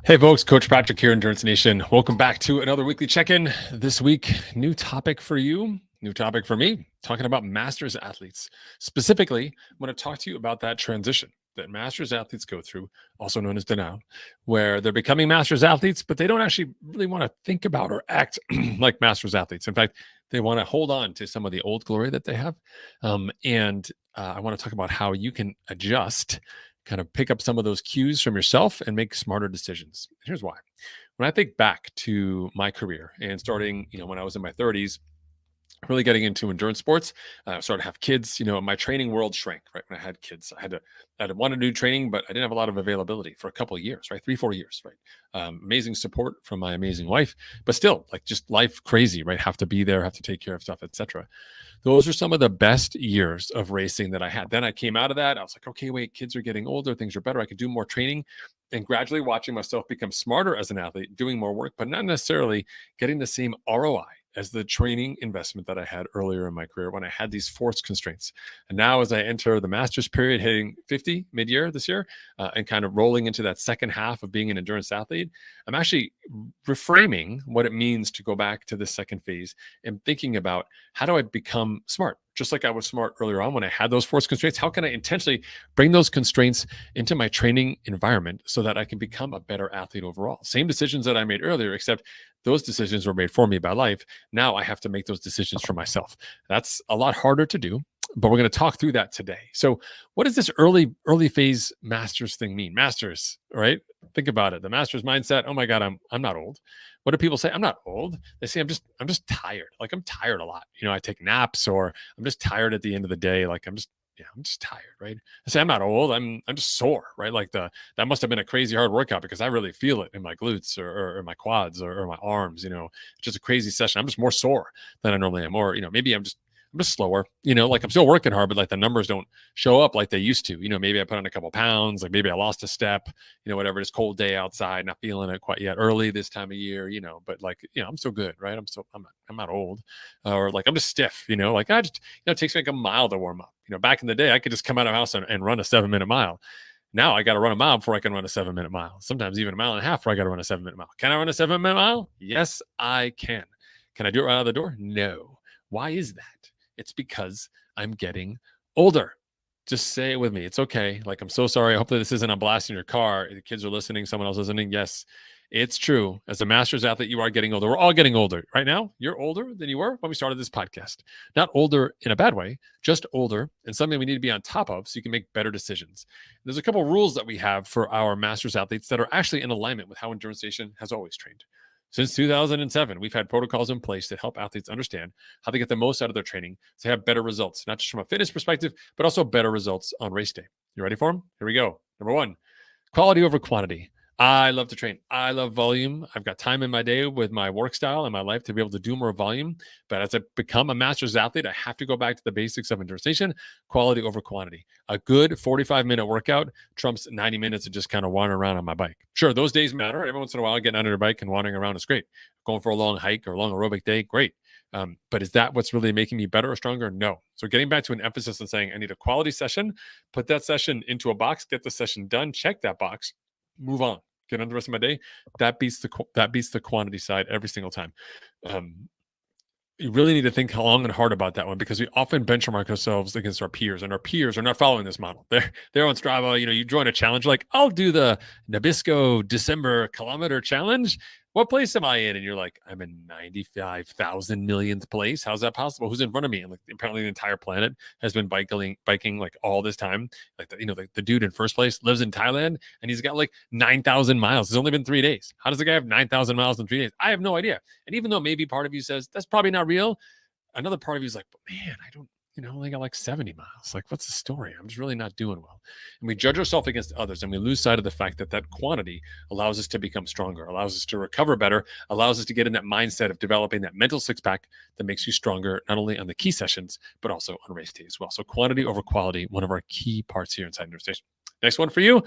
Hey folks, Coach Patrick here, Endurance Nation. Welcome back to another weekly check-in. This week, new topic for you, new topic for me, talking about masters athletes. Specifically, I'm going to talk to you about that transition that masters athletes go through, also known as denial, where they're becoming masters athletes, but they don't actually really want to think about or act like masters athletes. In fact, they want to hold on to some of the old glory that they have. I want to talk about how you can adjust, kind of pick up some of those cues from yourself and make smarter decisions. Here's why. When I think back to my career and starting, when I was in my 30s, really getting into endurance sports, started to have kids. My training world shrank, right? When I had kids, I had wanted to do training, but I didn't have a lot of availability for a couple of years, right? 3-4 years, right? Amazing support from my amazing wife, but still, like, just life crazy, right? Have to be there, have to take care of stuff, etc. Those are some of the best years of racing that I had. Then I came out of that. I was like, okay, wait, kids are getting older, things are better. I could do more training, and gradually watching myself become smarter as an athlete, doing more work, but not necessarily getting the same ROI as the training investment that I had earlier in my career when I had these forced constraints. And now, as I enter the master's period, hitting 50 mid-year this year, and kind of rolling into that second half of being an endurance athlete, I'm actually reframing what it means to go back to the second phase and thinking about, how do I become smart? Just like I was smart earlier on when I had those forced constraints, how can I intentionally bring those constraints into my training environment so that I can become a better athlete overall? Same decisions that I made earlier, except those decisions were made for me by life. Now I have to make those decisions for myself. That's a lot harder to do, but we're going to talk through that today. So what does this early phase masters thing mean? Masters, right? Think about it. The master's mindset. Oh my God, I'm not old. What do people say? I'm not old. They say I'm just tired. Like, I'm tired a lot. I take naps, or I'm just tired at the end of the day. Like, I'm just tired, right? I say I'm not old. I'm just sore, right? Like, that must have been a crazy hard workout, because I really feel it in my glutes or my quads or my arms. It's just a crazy session. I'm just more sore than I normally am. Or maybe I'm just slower. Like, I'm still working hard, but like, the numbers don't show up like they used to. Maybe I put on a couple pounds. Like, maybe I lost a step. Whatever. It's cold day outside, not feeling it quite yet. Early this time of year. But like, I'm still good, right? I'm not old, or like, I'm just stiff. Like, I just it takes me like a mile to warm up. Back in the day, I could just come out of the house and run a 7-minute mile. Now I got to run a mile before I can run a 7-minute mile. Sometimes even a mile and a half before I got to run a 7-minute mile. Can I run a 7-minute mile? Yes, I can. Can I do it right out of the door? No. Why is that? It's because I'm getting older. Just say it with me. It's okay. Like, I'm so sorry. Hopefully this isn't a blast in your car. The kids are listening. Someone else listening. Yes, it's true. As a master's athlete, you are getting older. We're all getting older. Right now, you're older than you were when we started this podcast. Not older in a bad way, just older, and something we need to be on top of so you can make better decisions. There's a couple of rules that we have for our master's athletes that are actually in alignment with how Endurance Nation has always trained. Since 2007, we've had protocols in place that help athletes understand how to get the most out of their training to have better results, not just from a fitness perspective, but also better results on race day. You ready for them? Here we go. Number 1, quality over quantity. I love to train. I love volume. I've got time in my day with my work style and my life to be able to do more volume. But as I become a master's athlete, I have to go back to the basics of Endurance Nation, quality over quantity. A good 45-minute workout trumps 90 minutes of just kind of wandering around on my bike. Sure, those days matter. Every once in a while, getting under your bike and wandering around is great. Going for a long hike or a long aerobic day, great. But is that what's really making me better or stronger? No. So getting back to an emphasis on saying, I need a quality session, put that session into a box, get the session done, check that box, move on. Get on the rest of my day. That beats the quantity side every single time. You really need to think long and hard about that one, because we often benchmark ourselves against our peers, and our peers are not following this model. They're on Strava. You join a challenge, like, I'll do the Nabisco December kilometer challenge. What place am I in? And you're like, I'm in 95,000 millionth place. How's that possible? Who's in front of me? And like, apparently the entire planet has been biking like all this time. Like, the dude in first place lives in Thailand, and he's got like 9,000 miles. It's only been 3 days. How does the guy have 9,000 miles in 3 days? I have no idea. And even though maybe part of you says that's probably not real, another part of you is like, but man, I don't, only got like 70 miles. Like, what's the story? I'm just really not doing well. And we judge ourselves against others, and we lose sight of the fact that quantity allows us to become stronger, allows us to recover better, allows us to get in that mindset of developing that mental six-pack that makes you stronger, not only on the key sessions, but also on race day as well. So quantity over quality, one of our key parts here inside Endurance Nation. Next one for you,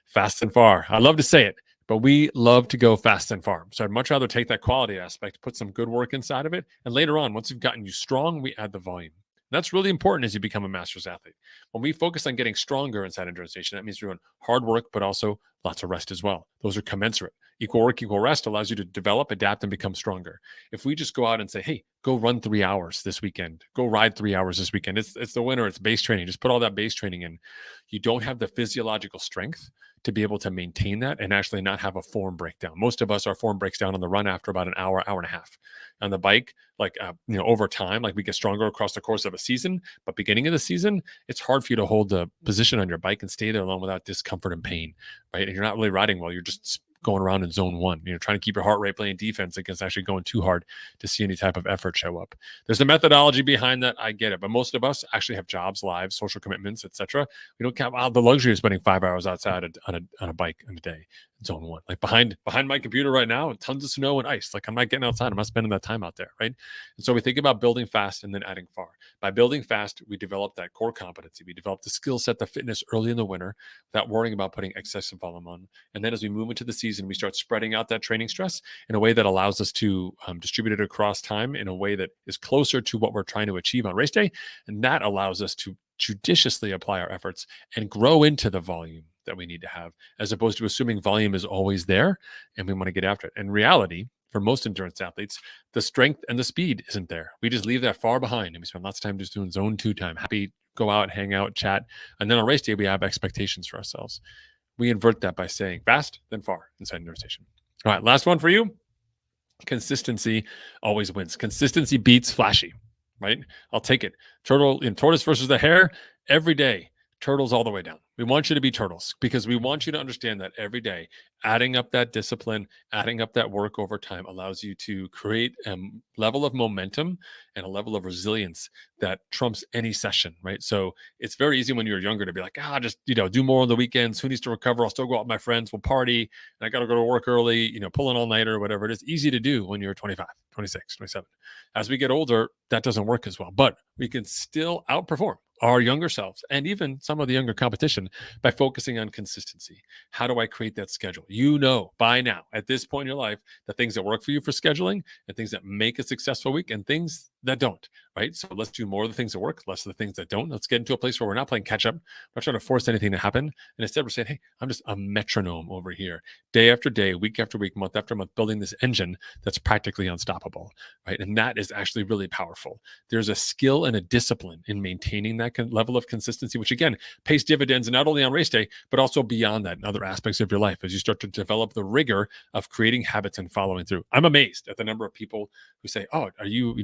fast and far. I love to say it, but we love to go fast and far. So I'd much rather take that quality aspect, put some good work inside of it, and later on, once we've gotten you strong, we add the volume. That's really important as you become a master's athlete. When we focus on getting stronger inside Endurance Nation, that means you're doing hard work, but also lots of rest as well. Those are commensurate. Equal work, equal rest allows you to develop, adapt, and become stronger. If we just go out and say, hey, go run 3 hours this weekend, go ride 3 hours this weekend, it's the winter, it's base training. Just put all that base training in. You don't have the physiological strength to be able to maintain that and actually not have a form breakdown. Most of us, our form breaks down on the run after about an hour, hour and a half. On the bike, over time, like we get stronger across the course of a season, but beginning of the season, it's hard for you to hold the position on your bike and stay there long without discomfort and pain, right? And you're not really riding well. You're just going around in zone one. You're trying to keep your heart rate playing defense against actually going too hard to see any type of effort show up. There's a methodology behind that. I get it. But most of us actually have jobs, lives, social commitments, etc. We don't have the luxury of spending 5 hours outside on a bike in a day. Zone one, like behind my computer right now, tons of snow and ice. Like I'm not getting outside. I'm not spending that time out there, right? And so we think about building fast and then adding far. By building fast, we develop that core competency. We develop the skill set, the fitness early in the winter without worrying about putting excessive volume on. And then as we move into the season, we start spreading out that training stress in a way that allows us to distribute it across time in a way that is closer to what we're trying to achieve on race day. And that allows us to judiciously apply our efforts and grow into the volume that we need to have, as opposed to assuming volume is always there and we want to get after it. In reality, for most endurance athletes, the strength and the speed isn't there. We just leave that far behind and we spend lots of time just doing zone 2 time, happy, go out, hang out, chat. And then on race day, we have expectations for ourselves. We invert that by saying fast, then far inside Endurance Nation. All right, last one for you. Consistency always wins. Consistency beats flashy, right? I'll take it. Tortoise versus the hare every day. Turtles all the way down. We want you to be turtles because we want you to understand that every day, adding up that discipline, adding up that work over time allows you to create a level of momentum and a level of resilience that trumps any session, right? So it's very easy when you're younger to be like, just, do more on the weekends. Who needs to recover? I'll still go out with my friends. We'll party. And I got to go to work early, pull an all-nighter or whatever. It is easy to do when you're 25, 26, 27. As we get older, that doesn't work as well, but we can still outperform our younger selves and even some of the younger competition by focusing on consistency. How do I create that schedule? By now, at this point in your life, the things that work for you for scheduling and things that make a successful week and things that don't, right? So let's do more of the things that work, less of the things that don't. Let's get into a place where we're not playing catch up. We're not trying to force anything to happen. And instead we're saying, hey, I'm just a metronome over here, day after day, week after week, month after month, building this engine that's practically unstoppable, right? And that is actually really powerful. There's a skill and a discipline in maintaining that level of consistency, which again, pays dividends not only on race day, but also beyond that in other aspects of your life as you start to develop the rigor of creating habits and following through. I'm amazed at the number of people who say, oh, are you,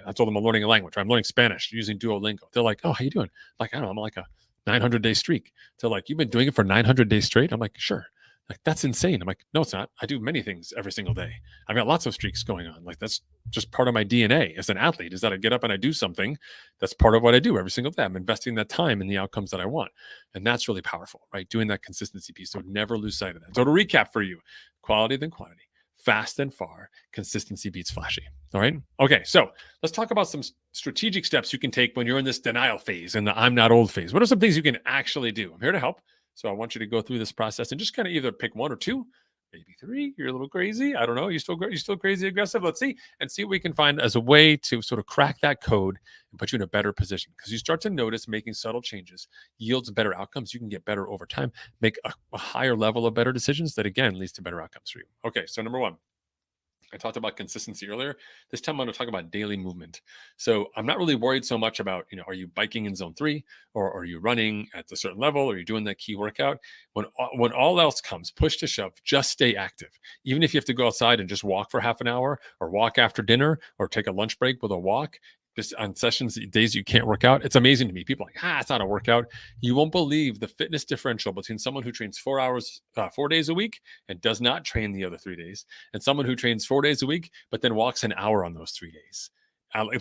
I told them I'm learning a language, or I'm learning Spanish using Duolingo. They're like, oh, how you doing? Like, I don't know, I'm like a 900-day streak. They're like, you've been doing it for 900 days straight? I'm like, sure. Like, that's insane. I'm like, no, it's not. I do many things every single day. I've got lots of streaks going on. Like, that's just part of my DNA as an athlete, is that I get up and I do something that's part of what I do every single day. I'm investing that time in the outcomes that I want. And that's really powerful, right? Doing that consistency piece. So never lose sight of that. So to recap for you, quality than quantity, fast and far, consistency beats flashy. All right. Okay. So let's talk about some strategic steps you can take when you're in this denial phase and the I'm not old phase. What are some things you can actually do? I'm here to help. So I want you to go through this process and just kind of either pick 1 or 2, maybe 3. You're a little crazy. I don't know. You're still crazy aggressive. Let's see what we can find as a way to sort of crack that code and put you in a better position, because you start to notice making subtle changes yields better outcomes. You can get better over time, make a higher level of better decisions that again leads to better outcomes for you. Okay. So number 1. I talked about consistency earlier. This time I'm going to talk about daily movement. So I'm not really worried so much about, are you biking in zone 3 or are you running at a certain level? Or are you doing that key workout? When all else comes, push to shove, just stay active. Even if you have to go outside and just walk for half an hour or walk after dinner or take a lunch break with a walk, just on sessions, days you can't work out. It's amazing to me. People are like, it's not a workout. You won't believe the fitness differential between someone who trains 4 hours, 4 days a week and does not train the other 3 days, and someone who trains 4 days a week, but then walks an hour on those 3 days.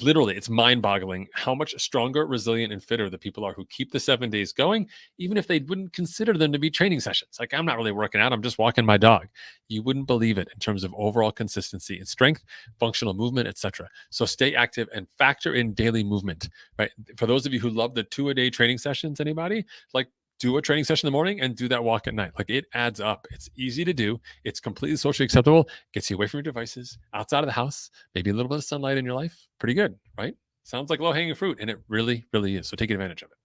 Literally, it's mind-boggling how much stronger, resilient, and fitter the people are who keep the 7 days going, even if they wouldn't consider them to be training sessions. Like, I'm not really working out, I'm just walking my dog. You wouldn't believe it in terms of overall consistency and strength, functional movement, etc. So stay active and factor in daily movement, right? For those of you who love the 2-a-day training sessions, anybody? Like, do a training session in the morning and do that walk at night. Like, it adds up. It's easy to do. It's completely socially acceptable. Gets you away from your devices, outside of the house, maybe a little bit of sunlight in your life. Pretty good, right? Sounds like low-hanging fruit, and it really, really is. So take advantage of it.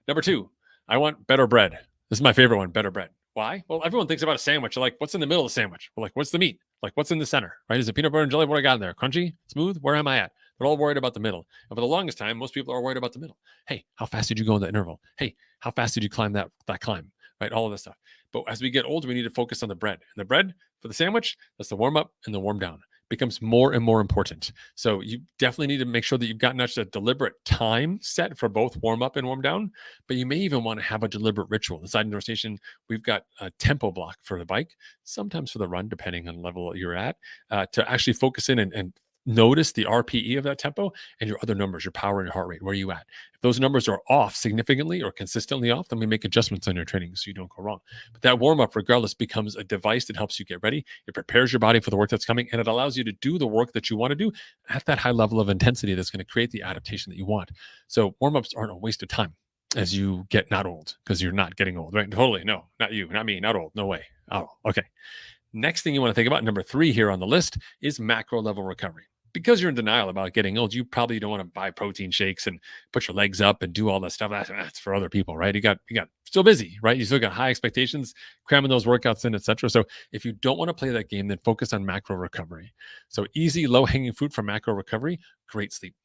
Number two, I want better bread. This is my favorite one, better bread. Why? Well, everyone thinks about a sandwich. Like, what's in the middle of the sandwich? Well, like, what's the meat? Like, what's in the center, right? Is it peanut butter and jelly? What I got in there? Crunchy? Smooth? Where am I at? They're all worried about the middle. And for the longest time, most people are worried about the middle. Hey, how fast did you go in that interval? Hey, how fast did you climb that climb? Right? All of this stuff. But as we get older, we need to focus on the bread. And the bread for the sandwich, that's the warm up and the warm down. Becomes more and more important. So you definitely need to make sure that you've got not just a deliberate time set for both warm up and warm down, but you may even want to have a deliberate ritual. Inside Indoor Station, we've got a tempo block for the bike, sometimes for the run, depending on the level you're at, to actually focus in and notice the RPE of that tempo and your other numbers, your power and your heart rate. Where are you at? If those numbers are off significantly or consistently off, then we make adjustments on your training so you don't go wrong. But that warm up, regardless, becomes a device that helps you get ready. It prepares your body for the work that's coming, and it allows you to do the work that you want to do at that high level of intensity that's going to create the adaptation that you want. So warm ups aren't a waste of time as you get not old, because you're not getting old, right? Totally. No, not you, not me, not old. No way. Oh, okay. Next thing you want to think about, number 3 here on the list, is macro level recovery. Because you're in denial about getting old, you probably don't want to buy protein shakes and put your legs up and do all that stuff. That's for other people, right? You got still busy, right? You still got high expectations, cramming those workouts in, etc. So if you don't want to play that game, then focus on macro recovery. So easy, low hanging fruit for macro recovery, great sleep.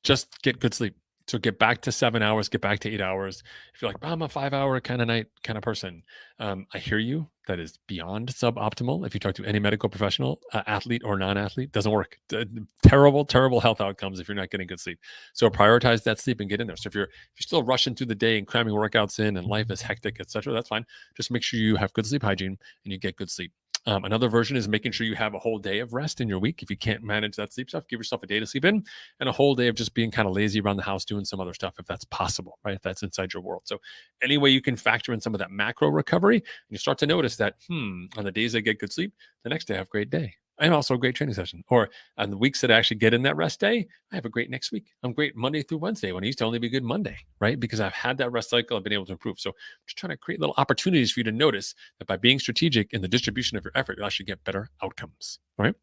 Just get good sleep. So get back to 7 hours, get back to 8 hours. If you're like, I'm a 5-hour kind of night kind of person, I hear you. That is beyond suboptimal. If you talk to any medical professional, athlete or non-athlete, doesn't work. Terrible, terrible health outcomes if you're not getting good sleep. So prioritize that sleep and get in there. So if you're still rushing through the day and cramming workouts in and life is hectic, etc., that's fine. Just make sure you have good sleep hygiene and you get good sleep. Another version is making sure you have a whole day of rest in your week. If you can't manage that sleep stuff, give yourself a day to sleep in and a whole day of just being kind of lazy around the house doing some other stuff if that's possible, right? If that's inside your world. So any way you can factor in some of that macro recovery, and you start to notice that, on the days I get good sleep, the next day I have a great day. And also a great training session. Or on the weeks that I actually get in that rest day, I have a great next week. I'm great Monday through Wednesday when it used to only be good Monday, right? Because I've had that rest cycle, I've been able to improve. So just trying to create little opportunities for you to notice that by being strategic in the distribution of your effort, you'll actually get better outcomes, all right?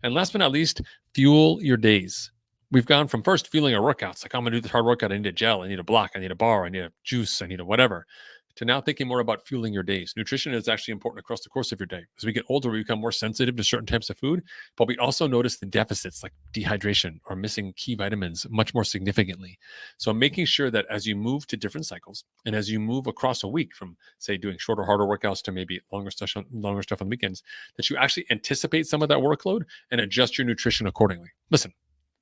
And last but not least, fuel your days. We've gone from first fueling our workouts, like I'm going to do this hard workout, I need a gel, I need a block, I need a bar, I need a juice, I need a whatever, to now thinking more about fueling your days. Nutrition is actually important across the course of your day. As we get older, we become more sensitive to certain types of food, but we also notice the deficits like dehydration or missing key vitamins much more significantly. So making sure that as you move to different cycles and as you move across a week from, say, doing shorter, harder workouts to maybe longer stuff on the weekends, that you actually anticipate some of that workload and adjust your nutrition accordingly. Listen,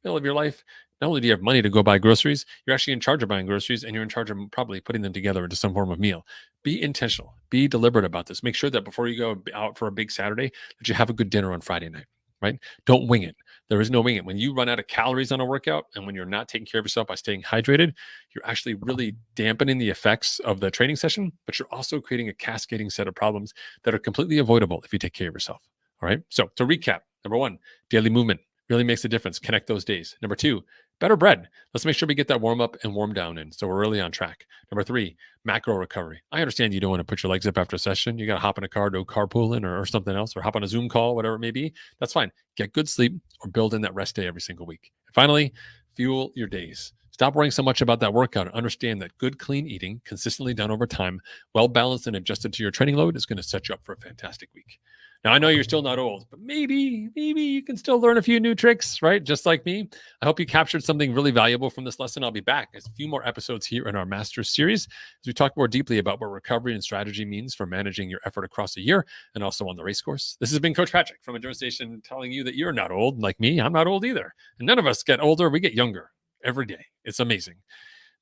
middle of your life, not only do you have money to go buy groceries, you're actually in charge of buying groceries and you're in charge of probably putting them together into some form of meal. Be intentional, be deliberate about this. Make sure that before you go out for a big Saturday, that you have a good dinner on Friday night, right? Don't wing it. There is no wing it. When you run out of calories on a workout and when you're not taking care of yourself by staying hydrated, you're actually really dampening the effects of the training session, but you're also creating a cascading set of problems that are completely avoidable if you take care of yourself. All right. So to recap, number 1, daily movement really makes a difference. Connect those days. Number 2, better bread. Let's make sure we get that warm up and warm down in. So we're really on track. Number 3, macro recovery. I understand you don't want to put your legs up after a session. You got to hop in a car, go carpooling or something else, or hop on a Zoom call, whatever it may be. That's fine. Get good sleep or build in that rest day every single week. And finally, fuel your days. Stop worrying so much about that workout and understand that good, clean eating, consistently done over time, well balanced and adjusted to your training load is going to set you up for a fantastic week. Now, I know you're still not old, but maybe you can still learn a few new tricks, right? Just like me. I hope you captured something really valuable from this lesson. I'll be back. There's a few more episodes here in our Masters series as we talk more deeply about what recovery and strategy means for managing your effort across a year and also on the race course. This has been Coach Patrick from Endurance Station telling you that you're not old like me. I'm not old either. And none of us get older. We get younger every day. It's amazing.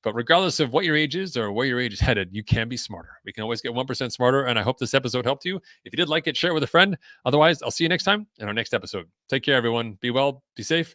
But regardless of what your age is or where your age is headed, you can be smarter. We can always get 1% smarter. And I hope this episode helped you. If you did like it, share it with a friend. Otherwise, I'll see you next time in our next episode. Take care, everyone. Be well, be safe.